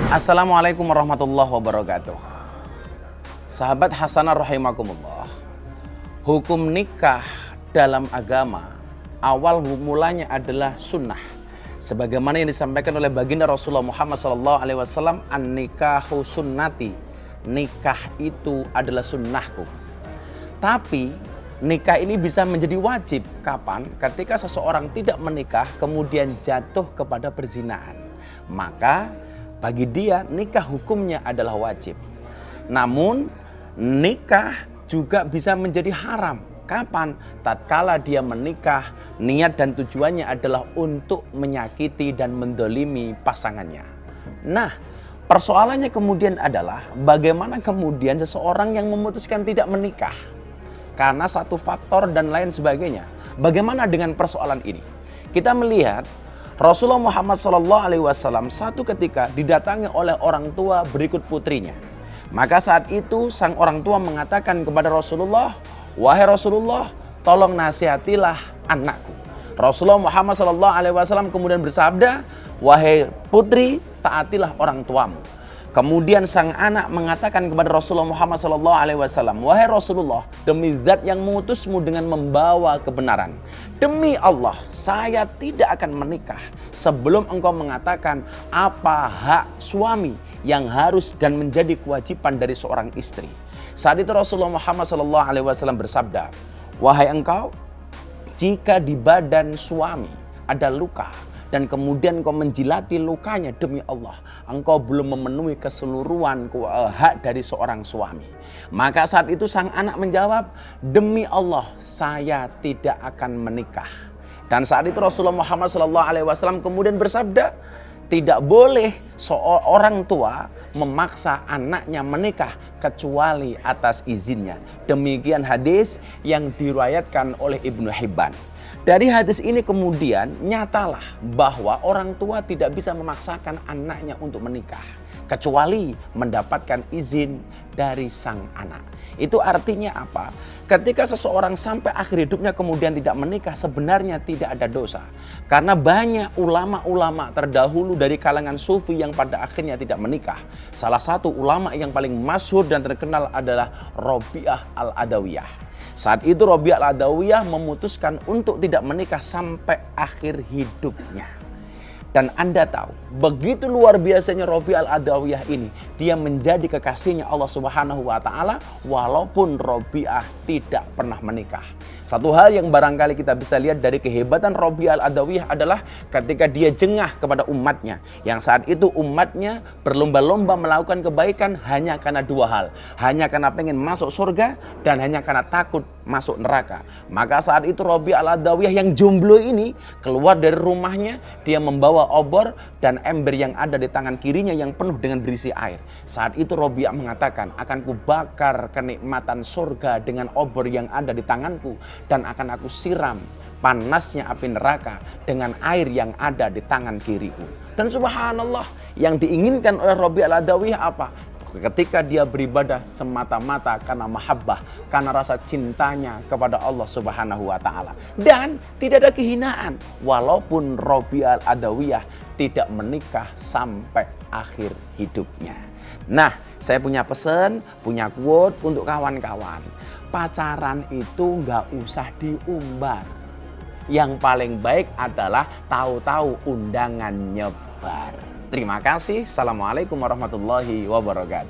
Assalamualaikum warahmatullahi wabarakatuh. Sahabat hasanah rahimakumullah. Hukum nikah dalam agama awal mulanya adalah sunnah. Sebagaimana yang disampaikan oleh baginda Rasulullah Muhammad SAW, an-nikahu sunnati. Nikah itu adalah sunnahku. Tapi nikah ini bisa menjadi wajib kapan? Ketika seseorang tidak menikah kemudian jatuh kepada perzinahan. Maka bagi dia nikah hukumnya adalah wajib. Namun nikah juga bisa menjadi haram. Kapan? Tatkala dia menikah, niat dan tujuannya adalah untuk menyakiti dan mendolimi pasangannya. Nah, persoalannya kemudian adalah bagaimana kemudian seseorang yang memutuskan tidak menikah karena satu faktor dan lain sebagainya. Bagaimana dengan persoalan ini? Kita melihat Rasulullah Muhammad SAW satu ketika didatangi oleh orang tua berikut putrinya. Maka saat itu sang orang tua mengatakan kepada Rasulullah, "Wahai Rasulullah, tolong nasihatilah anakku." Rasulullah Muhammad SAW kemudian bersabda, "Wahai putri, taatilah orang tuamu." Kemudian sang anak mengatakan kepada Rasulullah Muhammad SAW, "Wahai Rasulullah, demi zat yang mengutusmu dengan membawa kebenaran, demi Allah, saya tidak akan menikah sebelum engkau mengatakan apa hak suami yang harus dan menjadi kewajiban dari seorang istri." Saat itu Rasulullah Muhammad SAW bersabda, "Wahai engkau, jika di badan suami ada luka dan kemudian kau menjilati lukanya, demi Allah, engkau belum memenuhi keseluruhan hak dari seorang suami." Maka saat itu sang anak menjawab, "Demi Allah, saya tidak akan menikah." Dan saat itu Rasulullah Muhammad SAW kemudian bersabda, tidak boleh seorang tua memaksa anaknya menikah kecuali atas izinnya. Demikian hadis yang diriwayatkan oleh Ibnu Hibban. Dari hadis ini kemudian nyatalah bahwa orang tua tidak bisa memaksakan anaknya untuk menikah kecuali mendapatkan izin dari sang anak. Itu artinya apa? Ketika seseorang sampai akhir hidupnya kemudian tidak menikah, sebenarnya tidak ada dosa. Karena banyak ulama-ulama terdahulu dari kalangan sufi yang pada akhirnya tidak menikah. Salah satu ulama yang paling masyhur dan terkenal adalah Rabi'ah al-Adawiyah. Saat itu Rabi'ah al-Adawiyah memutuskan untuk tidak menikah sampai akhir hidupnya. Dan Anda tahu, begitu luar biasanya Rabi'ah al-Adawiyah ini, dia menjadi kekasihnya Allah Subhanahu wa taala walaupun Rabi'ah tidak pernah menikah. Satu hal yang barangkali kita bisa lihat dari kehebatan Rabi'ah al-Adawiyah adalah ketika dia jengah kepada umatnya, yang saat itu umatnya berlomba-lomba melakukan kebaikan hanya karena dua hal, hanya karena pengen masuk surga dan hanya karena takut masuk neraka. Maka saat itu Rabi'ah al-Adawiyah yang jomblo ini keluar dari rumahnya, dia membawa obor dan ember yang ada di tangan kirinya yang penuh dengan berisi air. Saat itu Rabi'ah mengatakan, "Akan kubakar kenikmatan surga dengan obor yang ada di tanganku dan akan aku siram panasnya api neraka dengan air yang ada di tangan kiriku." Dan subhanallah, yang diinginkan oleh Rabi'ah al-Adawiyah apa? Ketika dia beribadah semata-mata karena mahabbah, karena rasa cintanya kepada Allah Subhanahu wa taala. Dan tidak ada kehinaan walaupun Rabi'ah al-Adawiyah tidak menikah sampai akhir hidupnya. Nah, saya punya pesan, punya quote untuk kawan-kawan. Pacaran itu nggak usah diumbar. Yang paling baik adalah tahu-tahu undangan nyebar. Terima kasih. Assalamualaikum warahmatullahi wabarakatuh.